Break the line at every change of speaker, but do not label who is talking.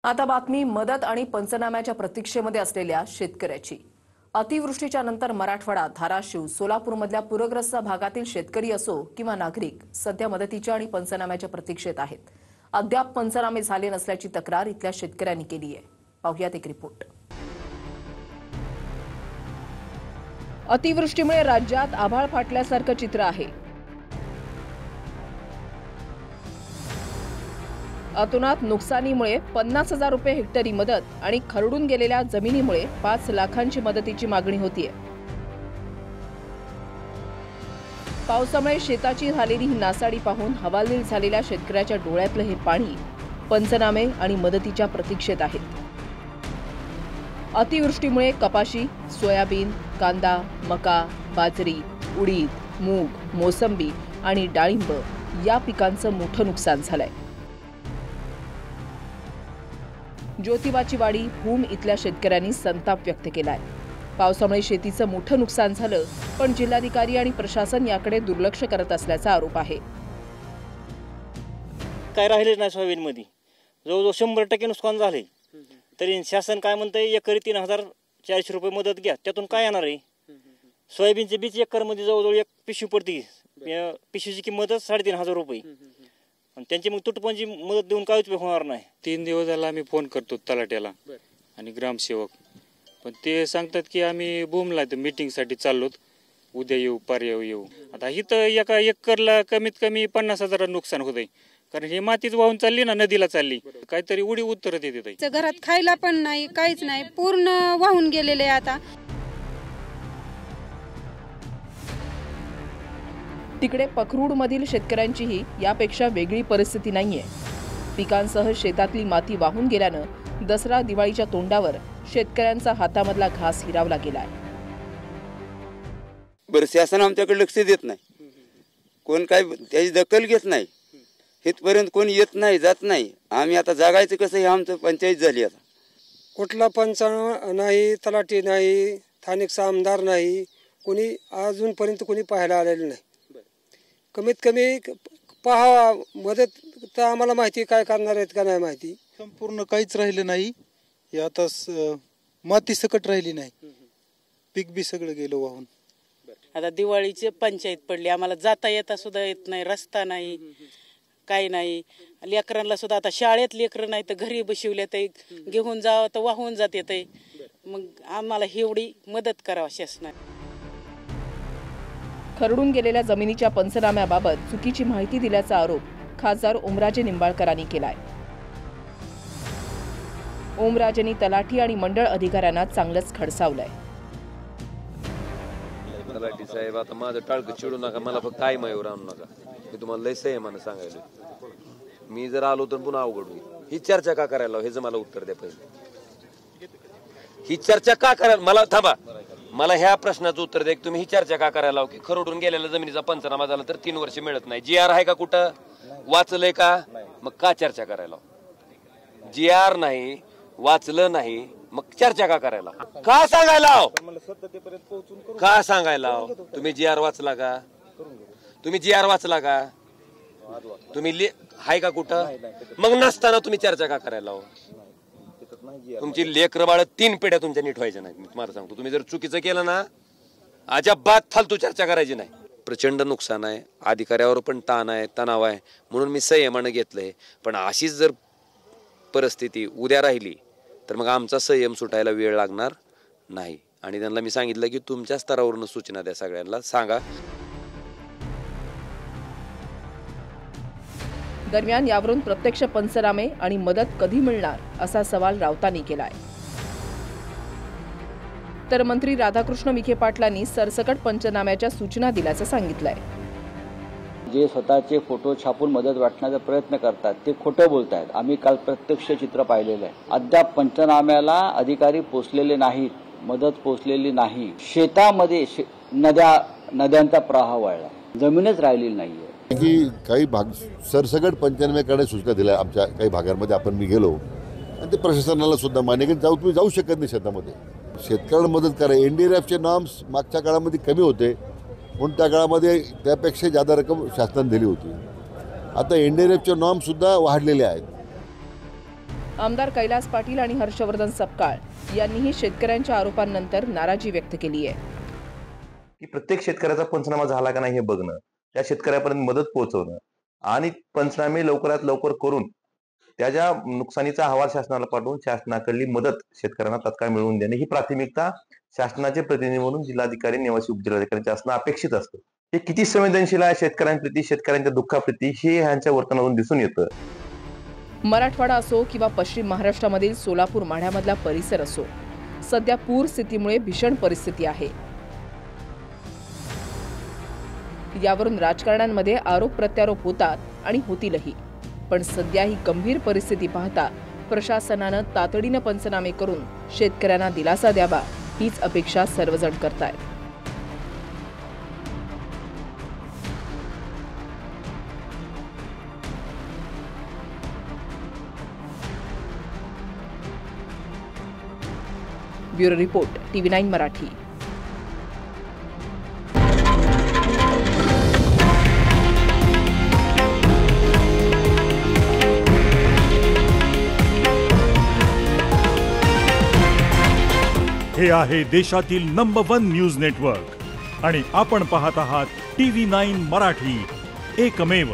आता बातमी मदत आणि पंचनाम्याच्या प्रतीक्षेमध्ये असलेल्या शेतकऱ्याची। अतिवृष्टीच्या नंतर मराठवाडा, धाराशिव, सोलापूरमधल्या पूरग्रस्त भागातील शेतकरी असो किंवा नागरिक सध्या मदतीच्या आणि पंचनाम्याच्या प्रतीक्षेत आहेत। अद्याप पंचनामे झाले नसल्याची तक्रार इथल्या शेतकऱ्यांनी केली आहे। पाहुयात एक रिपोर्ट। अतिवृष्टीमुळे राज्यात आभाळ फाटल्यासारखं चित्र आहे। अतोनात नुकसानीमुळे 50,000 रुपये हेक्टरी मदत आणि खरडून गेलेल्या जमिनीमुळे 5 लाखांची मदतीची मागणी होतीये। पावसामुळे शेताची झालेली ही नासाडी पाहून हवालदिल झालेल्या शेतकऱ्याच्या डोळ्यातलं हे पाणी पंचनामे आणि मदतीच्या प्रतीक्षेत आहे। अतिवृष्टीमुळे कपाशी, सोयाबीन, कांदा, मका, बाजरी, उडीद, मूग, मोसंबी आणि डाळिंब या पिकांचं मोठं नुकसान झालंय। ज्योतिबाची वाडी भूम इथल्या शेतकऱ्यांनी संताप व्यक्त केलाय। पावसामुळे शेतीचं मोठं नुकसान झालं, पण जिल्हाधिकारी आणि प्रशासन याकडे दुर्लक्ष करत असल्याचा आरोप आहे।
काय राहिलेच नाही सोयाबीनमध्ये, जवळजवळ 100% नुकसान झाले। तरी शासन काय म्हणतंय, एकरी 3,400 रुपये मदत घ्या। त्यातून काय येणार आहे? सोयाबीनचे बीज एकरमध्ये जवळजवळ 1 पिशवी पडते। पिशवीची किंमतच 3,500 रुपये। त्यांची मग तुटपुंजी मदत देऊन काय उपयोग होणार नाही।
3 दिवस झाला आम्ही फोन करतो तलाट्याला आणि ग्रामसेवक, पण ते सांगतात की आम्ही भूमला मीटिंगसाठी चाललोत, उद्या येऊ, परवा येऊ। आता इथं एका एकरला कमीत कमी 50,000 नुकसान होतंय, कारण हे मातीच वाहून चालली ना, नदीला चालली। काहीतरी उडी उत्तर देते।
घरात खायला पण नाही, काहीच नाही, पूर्ण वाहून गेलेले आता।
तिकडे पखरूडमधील शेतकऱ्यांचीही यापेक्षा वेगळी परिस्थिती नाहीये। पिकांसह शेतातली माती वाहून गेल्यानं दसरा दिवाळीच्या तोंडावर शेतकऱ्यांचा हातामधला घास हिरावला गेलाय।
बरं, शासन आमच्याकडे लक्ष देत नाही, कोण काय त्याची दखल घेत नाही। इथपर्यंत कोण येत नाही, जात नाही। आम्ही आता जागायचं कसं हे आमचं पंचायत झाली। आता
कुठला पंचायत नाही, तलाठी नाही, स्थानिक आमदार नाही, कोणी अजूनपर्यंत कोणी पाहायला आलेलं नाही। कमीत कमी पहा, मदत तर आम्हाला माहिती काय करणार आहेत का नाही माहिती।
संपूर्ण काहीच राहिलं नाही, हे आता माती सकट राहिली नाही, पीक बी सगळं गेलं वाहून।
आता दिवाळीची पंचायत पडली, आम्हाला जाता येता सुद्धा येत नाही, रस्ता नाही, काही नाही। लेकरांना सुद्धा आता शाळेत लेकरं नाही तर घरी बसवले तर घेऊन जावं तर वाहून जात येते। मग आम्हाला एवढी मदत करावं शासनाने।
खरडून गेलेल्या जमिनीच्या पंचनाम्याबाबत चुकीची माहिती दिल्याचा आरोप खासदार ओमराजे निंबाळकरांनी केलाय। ओमराजेंनी तलाठी आणि मंडळ अधिकाऱ्यांना चांगलंच खडसावलंय।
तलाठी साहेब, आता माझं टाळकं चिडू नका, मला फक्त काय माहीवर आणू नका, मी तुम्हाला लय संयमानं सांगायला। मी जर आलो तर पुन्हा अवघड होईल। ही चर्चा का करायला, हे मला उत्तर द्या पहिले। ही चर्चा का करायला, मला थांबा, मला ह्या प्रश्नाचं उत्तर द्या, तुम्ही ही चर्चा का करायला की खरडून गेलेल्या जमिनीचा पंचनामा झाला तर 3 वर्ष मिळत नाही? GR आहे का, कुठं वाचलंय का? मग का चर्चा करायला? GR नाही, वाचलं नाही, मग चर्चा का करायला? का सांगायला का सांगायला तुम्ही GR वाचला का? तुम्ही GR वाचला का? तुम्ही हाय का कुठं? मग नसताना तुम्ही चर्चा का करायला? तुमची लेकरं बाळ 3 पिढ्या तुमच्या नीट व्हायच्या नाही। मी तुम्हाला सांगतो, तुम्ही जर चुकीचं केलं ना, अजिबात फालतू चर्चा करायची नाही। प्रचंड नुकसान आहे, अधिकाऱ्यावर पण ताण आहे, तणाव आहे, म्हणून मी संयमानं घेतलंय। पण अशीच जर परिस्थिती उद्या राहिली तर मग आमचा संयम सुटायला वेळ लागणार नाही। आणि त्यांना मी सांगितलं की तुमच्या स्तरावरून सूचना द्या, सगळ्यांना सांगा।
दरम्यान यावरून प्रत्यक्ष पंचनामे आणि मदत कधी मिळणार असा सवाल राऊतांनी केलाय। तर मंत्री राधाकृष्ण विखे पाटलांनी सरसकट पंचनाम्याच्या सूचना दिल्याचं सांगितलंय।
जे स्वतःचे फोटो छापून मदत वाटण्याचा प्रयत्न करतात ते खोटं बोलतायत। आम्ही काल प्रत्यक्ष चित्र पाहिलेलं आहे। अद्याप पंचनाम्याला अधिकारी पोचलेले नाहीत, मदत पोचलेली नाही। शेतामध्ये नद्यांचा प्रवाह वाढला, जमीनच राहिलेली नाहीये।
की काही भाग सरसकट पंचनामे करण्यास सूचना दिल्या। आमच्या काही भागांमध्ये आपण मी गेलो आणि ते प्रशासनाला सुद्धा मान्य की तुम्ही जाऊ शकत नाही शेतामध्ये, शेतकऱ्यांना मदत करा। NDRFचे नॉर्म्स मागच्या काळामध्ये कमी होते, म्हणून त्या काळामध्ये त्यापेक्षा जादा रक्कम शासनाने दिली होती। आता NDRFचे नॉर्म्स सुद्धा वाढलेले आहेत।
आमदार कैलास पाटील आणि हर्षवर्धन सपकाळ यांनीही शेतकऱ्यांच्या आरोपांनंतर नाराजी व्यक्त केली आहे
की प्रत्येक शेतकऱ्याचा पंचनामा झाला का नाही हे बघणं, त्या शेतकऱ्यापर्यंत मदत पोहोचवणं आणि पंचनामे लवकरात लवकर करून त्याच्या नुकसानीचा अहवाल शासनाला पाठवून शासनाकडली मदत शेतकऱ्यांना तात्काळ मिळवून देणे ही प्राथमिकता शासनाचे प्रतिनिधी म्हणून जिल्हाधिकारी निवासी उपजिल्हाधिकाऱ्यांचे असणं अपेक्षित असतं. हे किती संवेदनशील आहे शेतकऱ्यांप्रती, शेतकऱ्यांच्या दुःखाप्रती हे ह्यांच्या वर्तनावरून दिसून येतं.
मराठवाडा असो किंवा पश्चिम महाराष्ट्रामधील सोलापूर माढ्यामधला परिसर असो, सध्या पूर स्थितीमुळे भीषण परिस्थिती आहे. यावरून राजकारण्यांमध्ये आरोप प्रत्यारोप होतात आणि होतीलही. पण सध्या ही गंभीर परिस्थिती पाहता प्रशासनानं तातडीनं पंचनामे करून शेतकऱ्यांना दिलासा द्यावा हीच अपेक्षा सर्वजण करतायत. Bureau report TV9 Marathi.
हे आहे देशातील नंबर 1 न्यूज नेटवर्क आणि आपण पाहत आहात TV9 मराठी, एकमेव.